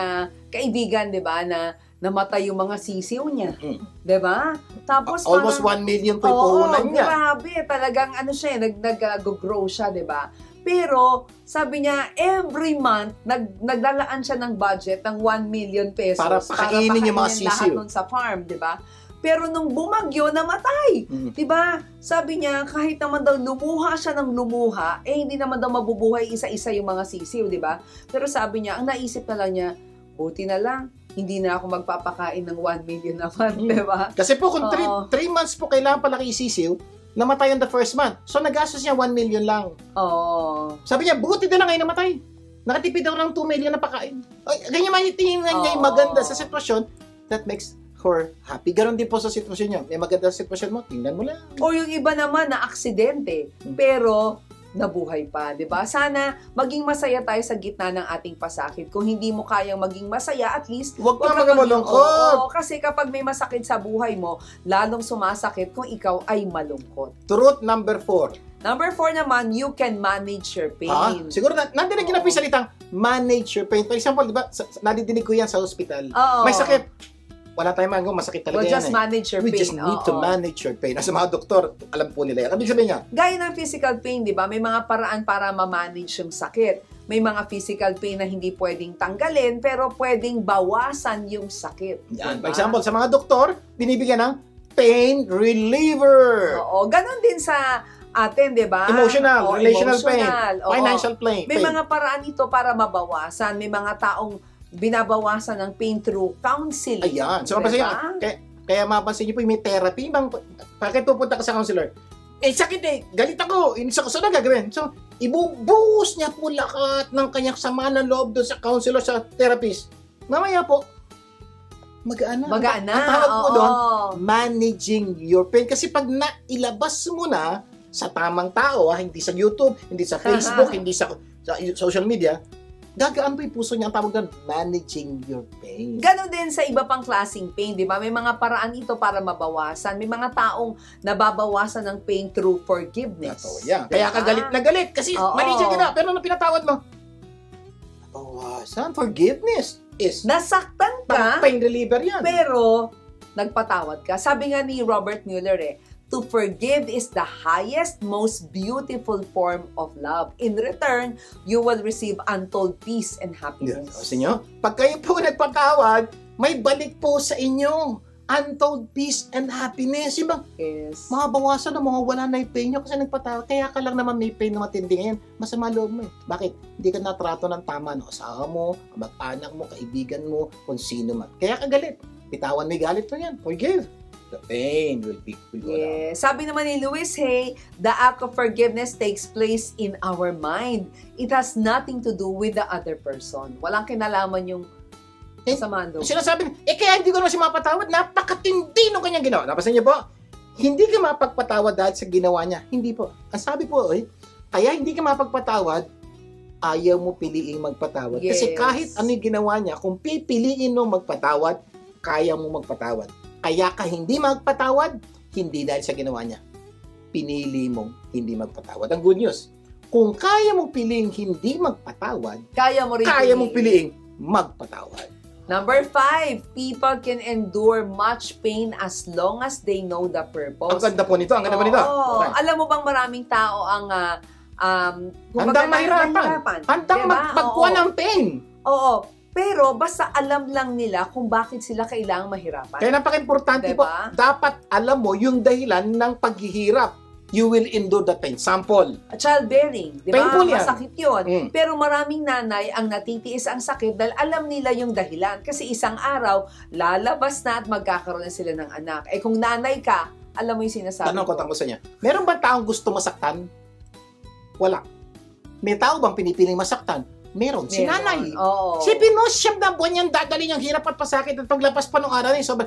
kaibigan, di ba, na namatay yung mga sisiw niya. 'Di ba? Tapos almost 1 million po yung puhunan niya. Grabe, talagang ano siya, nag-grow siya, 'di ba? Pero sabi niya every month naglalaan siya ng budget ng 1 million pesos para pakainin yung mga lahat sisiw nun sa farm, 'di ba? Pero nung bumagyo, namatay. 'Di ba? Sabi niya, kahit naman daw lumuha siya ng lumuha, hindi naman daw mabubuhay isa-isa yung mga sisiw, 'di ba? Pero sabi niya, ang naisip na lang niya, buti na lang, hindi na ako magpapakain ng 1 million naman, di ba? Kasi po, kung 3 months po kailangan pala isisiw, namatay on the first month. So, nag-gastos niya 1 million lang. Oo. Sabi niya, buti na lang ngayon namatay. Nakatipid daw ng 2 million na pakain. Ganyan man tingnan niya yung maganda sa sitwasyon, that makes her happy. Ganon din po sa sitwasyon niya. May maganda sa sitwasyon mo, tingnan mo lang. O yung iba naman na aksidente, pero nabuhay pa, 'di ba? Sana maging masaya tayo sa gitna ng ating pasakit. Kung hindi mo kayang maging masaya, at least huwag ka malungkot. Oo, kasi kapag may masakit sa buhay mo, lalong sumasakit kung ikaw ay malungkot. Truth number 4. Number 4 naman, you can manage your pain. Siguro nandiyan na kinapis salitang manage your pain. For example, 'di ba? Nadidinig ko yan sa hospital. Oo. May sakit. Wala tayong magagawa, masakit talaga Well, yan. just manage your We pain. just need to manage your pain. As mga doktor, alam po nila yan. Ano sabihin niya? Gaya ng physical pain, di ba? May mga paraan para ma-manage yung sakit. May mga physical pain na hindi pwedeng tanggalin, pero pwedeng bawasan yung sakit. Yan. Diba? For example, sa mga doktor, binibigyan ng pain reliever. Oo, ganon din sa atin, di ba? Emotional, relational pain, Oo. financial pain. May mga paraan ito para mabawasan. May mga taong binabawasan ng pain through counseling. Ayan. So, diba? kaya mapansin niyo po, may therapy. Bakit pupunta ka sa counselor? Sakit galit ako. So, ano gagawin? So, ibubuhos niya po lahat ng kanyang sama ng loob doon sa counselor, sa therapist. Mamaya po, magaan na. Ang tawag po doon, managing your pain. Kasi pag nailabas mo na sa tamang tao, hindi sa YouTube, hindi sa Facebook, hindi sa social media, gagaan po yung puso niya. Ang tawag doon, managing your pain. Ganon din sa iba pang klaseng pain, di ba? May mga paraan ito para mabawasan. May mga taong nababawasan ng pain through forgiveness. Yeah. Kaya ka galit na galit kasi mali siya gina. Pero nung pinatawad mo, nabawasan. Forgiveness is nasaktan ka, pain reliever yan. pero nagpatawad ka. Sabi nga ni Robert Mueller to forgive is the highest, most beautiful form of love. In return, you will receive untold peace and happiness. Yes. Kasi nyo, pag kayo po nagpatawad, may balik po sa inyo untold peace and happiness. Yung bang, Yes. mabawasan na mawawala na yung pain nyo kasi nagpatawad. Kaya ka lang naman may pain na matindi ngayon. Masama loob mo eh. Bakit? Hindi ka natrato ng tama ng asawa mo, kamag-anak mo, kaibigan mo, kung sino man. Kaya ka galit. Bitawan may galit mo yan. Forgive. The pain will go down. Yes. Sabi naman ni Louis Hay, the act of forgiveness takes place in our mind. It has nothing to do with the other person. Walang kinalaman yung kasama doon. Sinasabi niya, kaya hindi ko naman siya mapatawad. Napakatindi nung kanyang ginawa. Napasan niyo po? Hindi ka mapagpatawad dahil sa ginawa niya. Hindi po. Ang sabi po, kaya hindi ka mapagpatawad, ayaw mo piliing magpatawad. Kasi kahit ano yung ginawa niya, kung pipiliin mo magpatawad, kaya mo magpatawad. Kaya ka hindi magpatawad, hindi dahil sa ginawa niya. Pinili mong hindi magpatawad. Ang good news, kung kaya mong piliing hindi magpatawad, kaya mo piliing magpatawad. Number 5, people can endure much pain as long as they know the purpose. Ang ganda po nito, ang ganda po nito. Okay. Alam mo bang maraming tao ang handang mahirapan. Handang magpagkuha ng pain. Oo. Pero basta alam lang nila kung bakit sila kailangang mahirapan. Kaya napaka-importante po, dapat alam mo yung dahilan ng paghihirap. You will endure the pain. Sample. Childbearing, di ba? Painful yan. Masakit yun. Pero maraming nanay ang natitiis ang sakit dahil alam nila yung dahilan. Kasi isang araw, lalabas na at magkakaroon na sila ng anak. Eh kung nanay ka, alam mo yung sinasabi ko. Tanong ko sa niya. Meron ba taong gusto masaktan? Wala. May tao bang pinipiling masaktan? Meron. Si nanay. Sipin mo, siyam na buwan niyang dadali niyang hirap at pasakit at paglapas pa nung araw niya,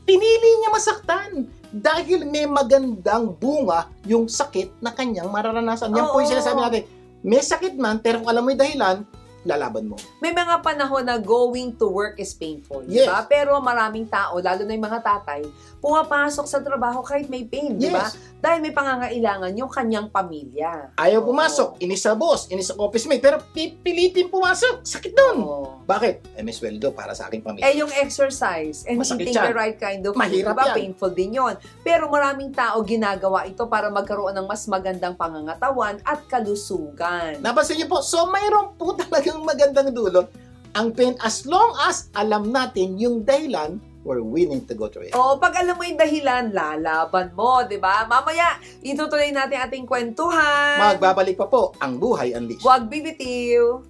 pinili niya masaktan dahil may magandang bunga yung sakit na kanyang mararanasan. Yan po yung sinasabi natin. May sakit man, pero kung alam mo yung dahilan, lalaban mo. May mga panahon na going to work is painful. Yes. Diba? Pero maraming tao, lalo na yung mga tatay, pumapasok sa trabaho kahit may pain. Yes. Diba? Dahil may pangangailangan yung kanyang pamilya. Ayaw pumasok. Inis sa boss, inis sa office mate, pero pipilitin pumasok. Sakit doon. Bakit? May sweldo para sa aking pamilya. Yung exercise and masakit eating yan. the right kind of food, mahirap diba? Yan. Painful din yon. Pero maraming tao ginagawa ito para magkaroon ng mas magandang pangangatawan at kalusugan. Napansin niyo po, so mayroon po talagang magandang dulot ang pain as long as alam natin yung dahilan, we're willing to go through it. Pag alam mo yung dahilan, lalaban mo, di ba? Mamaya, itutuloy natin ating kwentuhan. Magbabalik pa po ang Buhay Unleashed. Huwag bibitiw.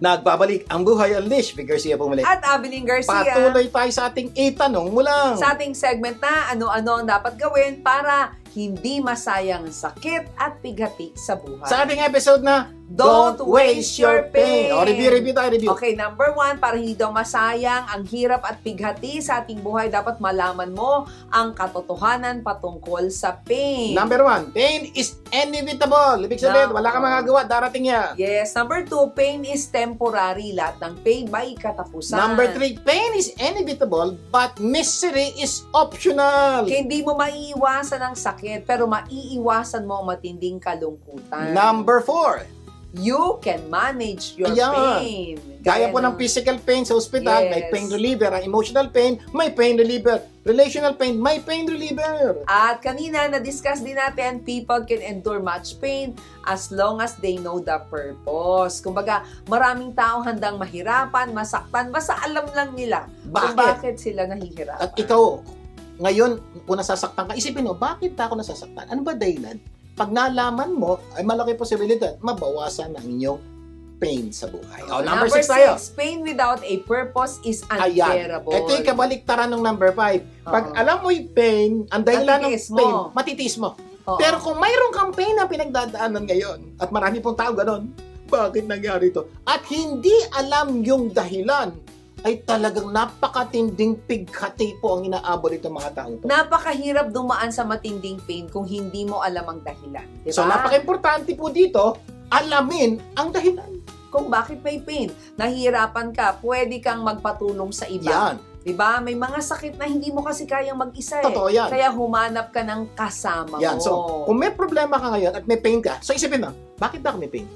Nagbabalik ang Buhay Unleashed. Vic Garcia po muli. At Abilene Garcia. Patuloy tayo sa ating itanong mo lang. Sa ating segment na ano-ano ang dapat gawin para hindi masayang sakit at pighati sa buhay. Sa ating episode na Don't waste your pain. Review tayo. Okay, number 1, para hindi daw masayang ang hirap at pighati sa ating buhay, dapat malaman mo ang katotohanan patungkol sa pain. Number 1, pain is inevitable. Ibig sabihin, wala kang magagawa, darating yan. Yes. Number 2, pain is temporary. Lahat ng pain may katapusan. Number 3, pain is inevitable but misery is optional. Hindi mo maiiwasan ang sakit, pero maiiwasan mo ang matinding kalungkutan. Number 4, you can manage your pain. Gaya po ng physical pain sa ospital, may pain reliever. Ang emotional pain, may pain reliever. Relational pain, may pain reliever. At kanina, na-discuss din natin, people can endure much pain as long as they know the purpose. Kumbaga, maraming taong handang mahirapan, masaktan, basta alam lang nila kung bakit sila nahihirapan. At ikaw, ngayon, kung nasasaktan ka, isipin mo, bakit ako nasasaktan? Ano ba dahilan? Pag nalaman mo, ay malaki posibilidad, mabawasan ang inyong pain sa buhay. Number 6 tayo. Pain without a purpose is unbearable. Ito yung kabaliktaran ng number 5. Pag alam mo yung pain, ang dahilan ng pain, matitiis mo. Pero kung mayroon kang pain na pinagdadaanan ngayon, at marami pong tao ganon, bakit nangyari ito? At hindi alam yung dahilan, ay talagang napakatinding pighati po ang inaabot itong mga taong to. Napakahirap dumaan sa matinding pain kung hindi mo alam ang dahilan. Diba? So, napaka-importante po dito, alamin ang dahilan. Kung bakit may pain. Nahihirapan ka, pwede kang magpatulong sa iba. Yan. Diba? May mga sakit na hindi mo kasi kayang mag-isa. Totoo yan. Kaya humanap ka ng kasama Yan. mo. So, kung may problema ka ngayon at may pain ka, so isipin mo, bakit ba ako may pain?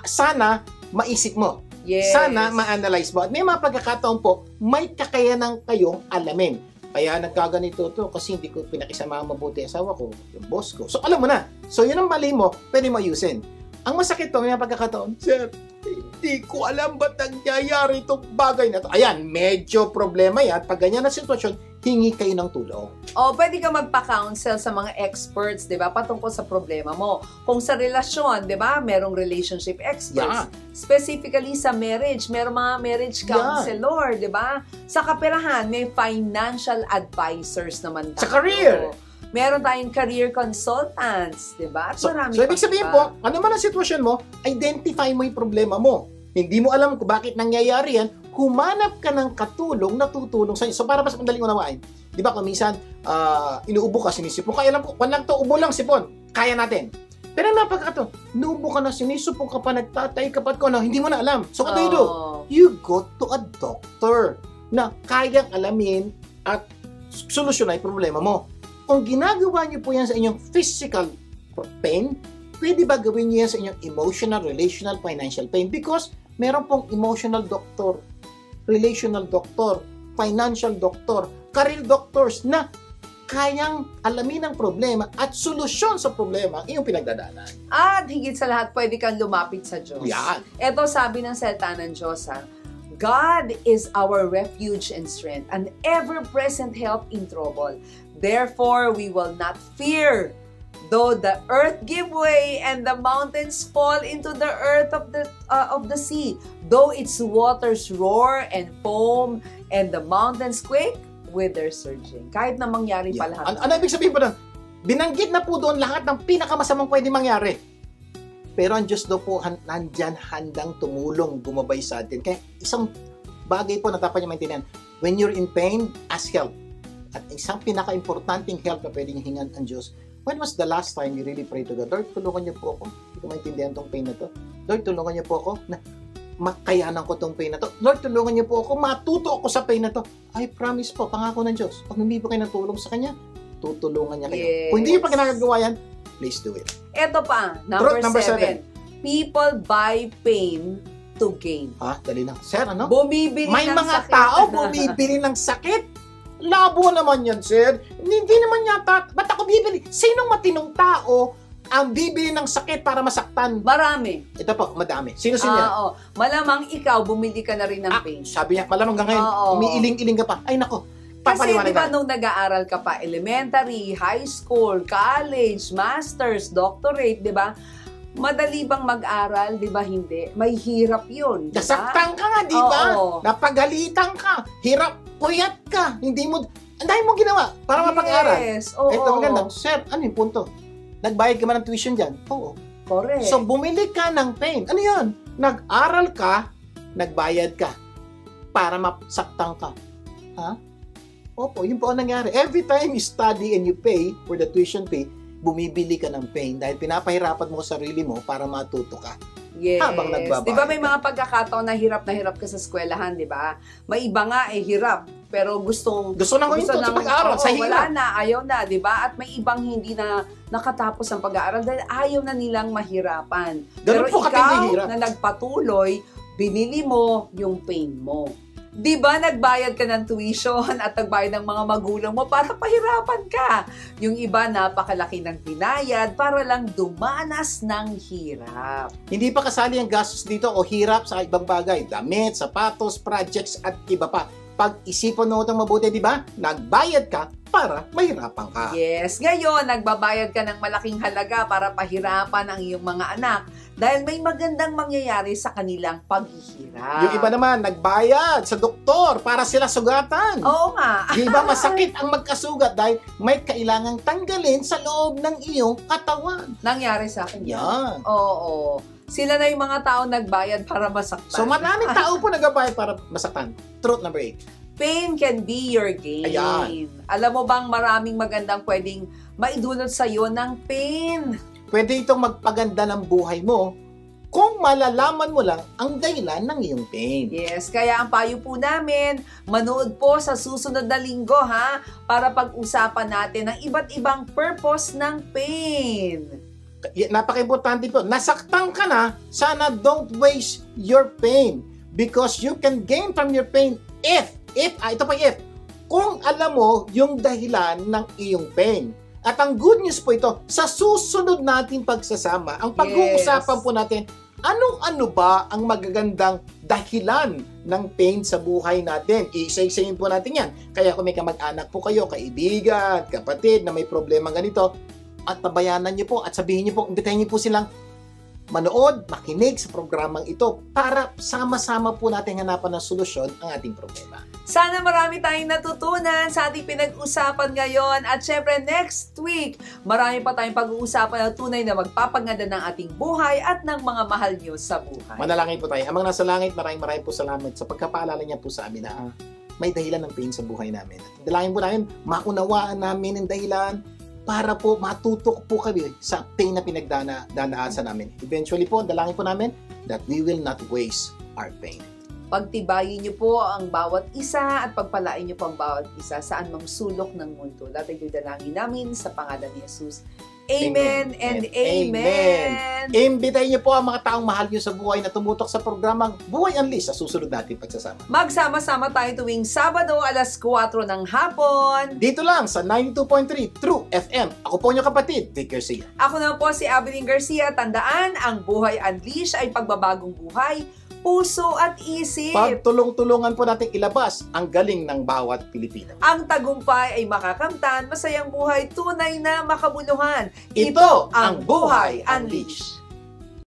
Sana, maisip mo. Yes. Sana ma-analyze mo. At may mga pagkakataon po, may kakayanan kayong alamin. Kaya nagkaganito to kasi hindi ko pinakisama mabuti asawa ko, yung boss ko. So alam mo na. So yun ang mali mo, pwede mo ayusin. Ang masakit to, may mga pagkakataon, sir, Hindi ko alam ba't nangyayari itong bagay na to. Ayan, medyo problema yan. Pag ganyan na sitwasyon, hingi kayo ng tulong. O, pwede ka magpa-counsel sa mga experts, di ba, patungkol sa problema mo. Kung sa relasyon, di ba, merong relationship experts. Yeah. Specifically sa marriage, merong mga marriage counselor, di ba? Sa kaperahan, may financial advisors naman tayo. Sa career. Meron tayong career consultants, di ba? At So marami ibig pa, sabihin diba? po, ano man ang sitwasyon mo, identify mo yung problema mo. Hindi mo alam kung bakit nangyayari yan, humanap ka ng katulong na tutulong sa'yo. So para mas madaling unawain, di ba kung minsan, inuubo ka, sinisipon ka, alam ko, lang to, ubo lang sipon, kaya natin. Pero napagkato, nuubo ka na, sinisipon ka pa, nagtatay ka pa, hindi mo na alam. So what do you do? You go to a doctor na kayang alamin at solusyonan yung problema mo. Kung ginagawa niyo po yan sa inyong physical pain, pwede ba gawin niyo yan sa inyong emotional, relational, financial pain? Because meron pong emotional doctor, relational doctor, financial doctor, career doctors na kayang alamin ang problema at solusyon sa problema ang iyong pinagdadaanan. At higit sa lahat, pwede kang lumapit sa Diyos. Yan. Ito sabi ng salita ng Diyos, God is our refuge and strength, an ever-present help in trouble. Therefore, we will not fear, though the earth give way and the mountains fall into the earth of the sea, though its waters roar and foam and the mountains quake with their surging. Kahit na mangyari pa lahat. Ano ibig sabihin po doon? Binanggit na po doon lahat ng pinakamasamang pwede mangyari. Pero ang Diyos daw po nandyan handang tumulong, gumabay sa atin. Kaya isang bagay po na dapat niyo maintindihan. When you're in pain, ask help. At isang pinaka-importanting help na pwede niyo hingan ang Diyos. When was the last time you really prayed to God? Lord, tulungan niyo po ako. Hindi ko maintindihan tong pain na to. Lord, tulungan niyo po ako na makayanan ko tong pain na to. Lord, tulungan niyo po ako. Matuto ako sa pain na to. I promise po, pangako ng Diyos. Pag hindi po kayo ng tulong sa Kanya, tutulungan niya kayo. Yes. Kung hindi niyo pa ginagawa yan, please do it. Ito pa, number 7. People buy pain to gain. Dali na. Sir, ano? Bumibili May ng mga sakit. tao bumibili ng sakit. Labo naman yan, sir. Hindi naman yata. Ba't ako bibili? Sinong matinong tao ang bibili ng sakit para masaktan? Marami. Ito po, madami. Sino-sino yan? Oo. Malamang ikaw, bumili ka na rin ng pain. Sabi niya, malamang hanggang ngayon, Oo. umiiling-iling ka pa. Ay, nako. Kasi di ba Papaliwanag nung nag-aaral ka pa, elementary, high school, college, masters, doctorate, di ba? Madali bang mag-aral? Di ba hindi? May hirap yun. Di ba? Nasaktan ka nga, di ba? Oo. Napagalitan ka. Hirap, puyat ka. Hindi mo, ang dahil mo ginawa para mapag-aral. Yes. Oo. Ito maganda. Sir, ano yung punto? Nagbayad ka ba ng tuition dyan? Oo. Correct. So, bumili ka ng pain. Ano yan? Nag-aral ka, nagbayad ka para masaktan ka. Ha? Opo, yun po ang nangyari. Every time you study and you pay for the tuition fee, bumibili ka ng pain dahil pinapahirapan mo sa sarili mo para matuto ka. Yes. Habang nagbabayad Di ba may ka. mga pagkakataon na hirap ka sa eskwelahan, di ba? May iba nga hirap, pero gusto nang gusto sa pag-aaral, sa hirap. Wala na, ayaw na, di ba? At may ibang hindi na nakatapos ang pag-aaral dahil ayaw na nilang mahirapan. Ganun Pero po katindi ikaw hirap. na nagpatuloy, binili mo yung pain mo. Di ba nagbayad ka ng tuition at nagbayad ng mga magulang mo para pahirapan ka? Yung iba napakalaki ng binayad para lang dumanas ng hirap. Hindi pa kasali ang gastos dito o hirap sa ibang bagay. Damit, sapatos, projects at iba pa. Pag-isipan mo itong mabuti, di ba? Nagbayad ka para mahirapan ka. Yes, ngayon nagbabayad ka ng malaking halaga para pahirapan ang iyong mga anak dahil may magandang mangyayari sa kanilang paghihirap. Yung iba naman, nagbayad sa doktor para sila sugatan. Oo nga. Yung iba masakit ang magkasugat dahil may kailangang tanggalin sa loob ng iyong katawan. Nangyari sa akin Yan. Oo. Sila na yung mga tao nagbayad para masaktan. So maraming tao po nagbayad para masaktan. Truth number 8. Pain can be your gain. Ayan. Alam mo bang maraming magandang pwedeng maidulot sa'yo ng pain? Pwede itong magpaganda ng buhay mo kung malalaman mo lang ang dahilan ng iyong pain. Yes, kaya ang payo po namin, manood po sa susunod na linggo para pag-usapan natin ang iba't ibang purpose ng pain. Napaka-importante po. Nasaktan ka na, sana don't waste your pain because you can gain from your pain if, ito pa if, kung alam mo yung dahilan ng iyong pain. At ang good news po ito, sa susunod natin pagsasama, ang pag-uusapan po natin, Anong-ano ba ang magagandang dahilan ng pain sa buhay natin? Isa-isayin po natin yan. Kaya kung may kamag-anak po kayo, kaibigan, kapatid na may problema ganito, at tabayanan niyo po at sabihin niyo po, imbitahin niyo po silang manood, makinig sa programang ito para sama-sama po natin hanapan ng solusyon ang ating problema. Sana marami tayong natutunan sa ating pinag-usapan ngayon. At syempre, next week, marami pa tayong pag-uusapan na tunay na magpapaganda ng ating buhay at ng mga mahal niyo sa buhay. Manalangin po tayo. Amang nasa langit, maraming po salamat sa pagkapaalala niya po sa amin na may dahilan ng pain sa buhay namin. At dalangin po namin, maunawaan namin ang dahilan para po matutok po kami sa pain na pinagdanaasan namin. Eventually po, dalangin po namin that we will not waste our pain. Pagtibayin niyo po ang bawat isa at pagpalain niyo po ang bawat isa saan mang sulok ng mundo. Lahat ay dalangin namin sa pangalan ni Jesus. Amen and amen. Imbitahin niyo po ang mga taong mahal niyo sa buhay na tumutok sa programang Buhay Unleashed sa susunod nating pagsasama. Magsama-sama tayo tuwing Sabado alas 4 ng hapon. Dito lang sa 92.3 True FM. Ako po niyo kapatid, Vic Garcia. Ako na po si Abilene Garcia. Tandaan, ang Buhay Unleashed ay pagbabagong buhay, puso at isip. Pagtulong-tulungan po natin ilabas ang galing ng bawat Pilipino. Ang tagumpay ay makakamtan, masayang buhay, tunay na makabuluhan. Ito ang Buhay Unleashed.